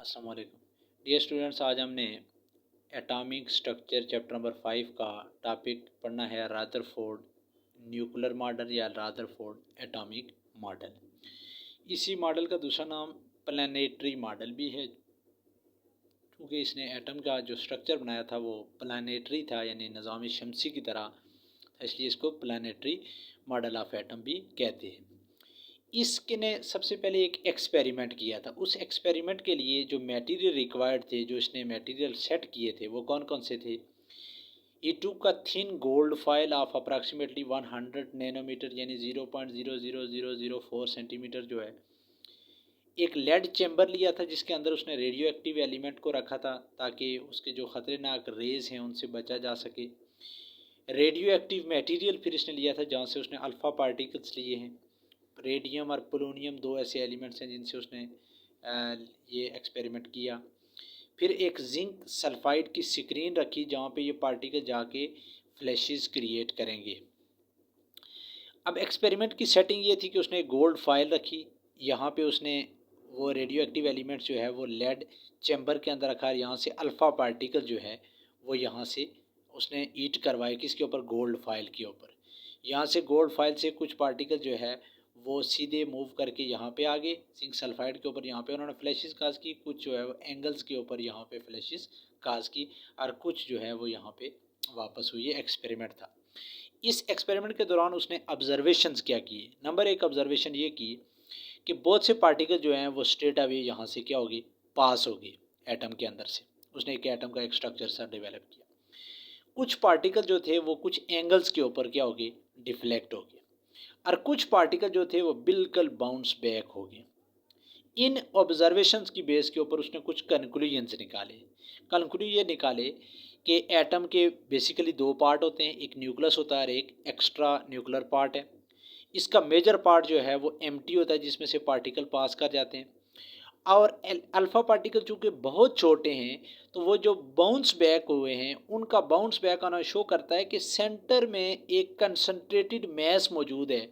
अस्सलाम वालेकुम dear students, आज हमने एटॉमिक स्ट्रक्चर चैप्टर नंबर 5 का टॉपिक पढ़ना है रादरफोर्ड न्यूक्लियर मॉडल या रादरफोर्ड एटॉमिक मॉडल। इसी मॉडल का दूसरा नाम प्लानिटरी मॉडल भी है, क्योंकि इसने एटम का जो स्ट्रक्चर बनाया था वो प्लानिटरी था, यानी निज़ाम शमसी की तरह, इसलिए इसको प्लानिटरी मॉडल ऑफ एटम भी कहते हैं। इसके ने सबसे पहले एक एक्सपेरिमेंट किया था। उस एक्सपेरिमेंट के लिए जो मटेरियल रिक्वायर्ड थे, जो इसने मटेरियल सेट किए थे, वो कौन कौन से थे। ई टू का thin gold file of approximately 100 nanometre यानी 0.00004 सेंटीमीटर जो है। एक लेड चैम्बर लिया था जिसके अंदर उसने रेडियो एक्टिव एलिमेंट को रखा था, ताकि उसके जो ख़तरनाक रेज हैं उनसे बचा जा सके। रेडियो एक्टिव मटेरियल फिर इसने लिया था जहाँ से उसने अल्फ़ा पार्टिकल्स लिए हैं। रेडियम और पोलोनियम दो ऐसे एलिमेंट्स हैं जिनसे उसने ये एक्सपेरिमेंट किया। फिर एक जिंक सल्फाइड की स्क्रीन रखी जहाँ पे ये पार्टिकल जाके फ्लैशेस क्रिएट करेंगे। अब एक्सपेरिमेंट की सेटिंग ये थी कि उसने गोल्ड फाइल रखी, यहाँ पे उसने वो रेडियो एक्टिव एलिमेंट्स जो है वो लेड चैम्बर के अंदर रखा। यहाँ से अल्फ़ा पार्टिकल जो है वो यहाँ से उसने ईट करवाए किसके ऊपर, गोल्ड फाइल के ऊपर। यहाँ से गोल्ड फाइल से कुछ पार्टिकल जो है वो सीधे मूव करके यहाँ पे आ गए जिंक सल्फाइड के ऊपर। यहाँ पे उन्होंने फ्लैशेस काज की, कुछ जो है वो एंगल्स के ऊपर यहाँ पे फ्लैशेस काज की, और कुछ जो है वो यहाँ पे वापस हुई। ये एक्सपेरिमेंट था। इस एक्सपेरिमेंट के दौरान उसने ऑब्जर्वेशंस क्या किए। नंबर एक ऑब्जर्वेशन ये की कि बहुत से पार्टिकल जो हैं वो स्ट्रेट अवे यहाँ से क्या होगी, पास होगी एटम के अंदर से। उसने एक एटम का एक स्ट्रक्चर सा डेवलप किया। कुछ पार्टिकल जो थे वो कुछ एंगल्स के ऊपर क्या हो गए, डिफ्लेक्ट हो गए, और कुछ पार्टिकल जो थे वो बिल्कुल बाउंस बैक हो गए। इन ऑब्जर्वेशंस की बेस के ऊपर उसने कुछ कंक्लूजन्स निकाले। कंक्लूजन निकाले कि एटम के बेसिकली दो पार्ट होते हैं, एक न्यूक्लियस होता है और एक एक्स्ट्रा न्यूक्लियर पार्ट है। इसका मेजर पार्ट जो है वो एम्प्टी होता है जिसमें से पार्टिकल पास कर जाते हैं, और अल्फ़ा पार्टिकल चूँकि बहुत छोटे हैं तो वो जो बाउंस बैक हुए हैं उनका बाउंस बैक आना शो करता है कि सेंटर में एक कंसंट्रेटेड मैस मौजूद है।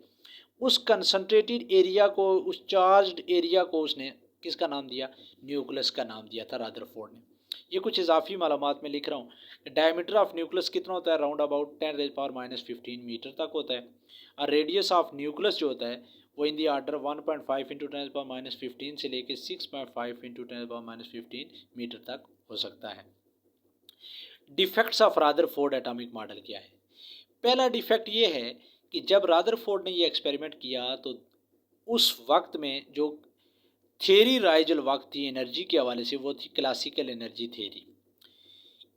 उस कंसंट्रेटेड एरिया को, उस चार्ज्ड एरिया को उसने किसका नाम दिया, न्यूक्लियस का नाम दिया था रादरफोर्ड ने। ये कुछ इजाफी मालूमात में लिख रहा हूँ। डायमीटर ऑफ न्यूक्लियस कितना होता है, राउंड अबाउट 10⁻⁻15 मीटर तक होता है, और रेडियस ऑफ न्यूक्लियस जो होता है वो इन दी आर्डर 1.5 इंटू 10⁻⁻15 से लेके 6.5 इंटू 10⁻⁻15 मीटर तक हो सकता है। डिफेक्ट्स ऑफ रादरफोर्ड एटॉमिक मॉडल क्या है। पहला डिफेक्ट ये है कि जब रादरफोर्ड ने ये एक्सपेरिमेंट किया तो उस वक्त में जो थियरी राइजल वक्त थी एनर्जी के हवाले से, वो थी क्लासिकल एनर्जी थियरी।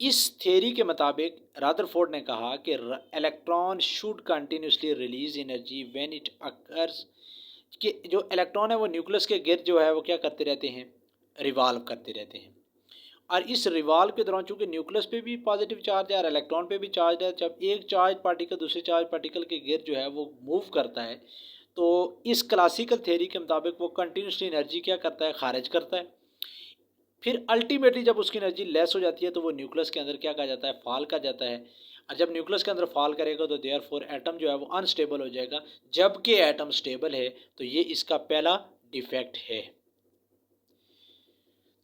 इस थियरी के मुताबिक रादरफोर्ड ने कहा कि electron should continuously release energy when it occurs, कि जो इलेक्ट्रॉन है वो न्यूक्लियस के गिर्द जो है वो क्या करते रहते हैं, रिवॉल्व करते रहते हैं। और इस रिवॉल्व के दौरान चूंकि न्यूक्लियस पे भी पॉजिटिव चार्ज है और इलेक्ट्रॉन पे भी चार्ज है, जब एक चार्ज पार्टिकल दूसरे चार्ज पार्टिकल के गिर्द जो है वो मूव करता है तो इस क्लासिकल थ्योरी के मुताबिक वो कंटिन्यूसली एनर्जी क्या करता है, खारिज करता है। फिर अल्टीमेटली जब उसकी एनर्जी लेस हो जाती है तो वो न्यूक्लियस के अंदर क्या कहा जाता है, फॉल का जाता है। और जब न्यूक्लियस के अंदर फॉल करेगा तो देयरफॉर एटम जो है वो अनस्टेबल हो जाएगा, जबकि एटम स्टेबल है। तो ये इसका पहला डिफेक्ट है।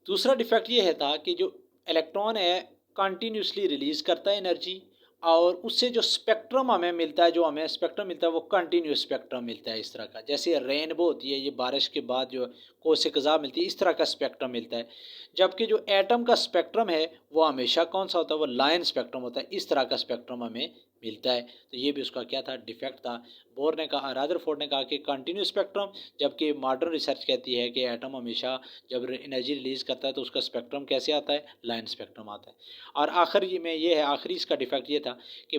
दूसरा डिफेक्ट ये है था कि जो इलेक्ट्रॉन है कंटिन्यूसली रिलीज करता है एनर्जी, और उससे जो स्पेक्ट्रम हमें मिलता है, जो हमें स्पेक्ट्रम मिलता है वो कंटिन्यूस स्पेक्ट्रम मिलता है। इस तरह का, जैसे रेनबो होती है, ये बारिश के बाद जो कोसे कज़ा मिलती है, इस तरह का स्पेक्ट्रम मिलता है। जबकि जो एटम का स्पेक्ट्रम है वो हमेशा कौन सा होता है, वो लाइन स्पेक्ट्रम होता है। इस तरह का स्पेक्ट्रम हमें मिलता है। तो ये भी उसका क्या था, डिफेक्ट था। बोर ने कहा, रादरफोर्ड ने कहा कि कंटिन्यूस स्पेक्ट्रम, जबकि मॉडर्न रिसर्च कहती है कि एटम हमेशा जब एनर्जी रिलीज करता है तो उसका स्पेक्ट्रम कैसे आता है, लाइन स्पेक्ट्रम आता है। और आखिरी में ये है, आखिरी इसका डिफेक्ट ये था कि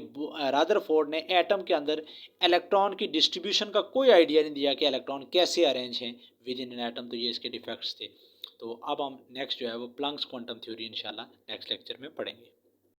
रादरफोर्ड ने एटम के अंदर इलेक्ट्रॉन की डिस्ट्रीब्यूशन का कोई आइडिया नहीं दिया कि इलेक्ट्रॉन कैसे अरेंज हैं विद इन एन एटम। तो ये इसके डिफेक्ट्स थे। तो अब हम नेक्स्ट जो है वो प्लैंक्स क्वांटम थ्योरी इंशाल्लाह नेक्स्ट लेक्चर में पढ़ेंगे।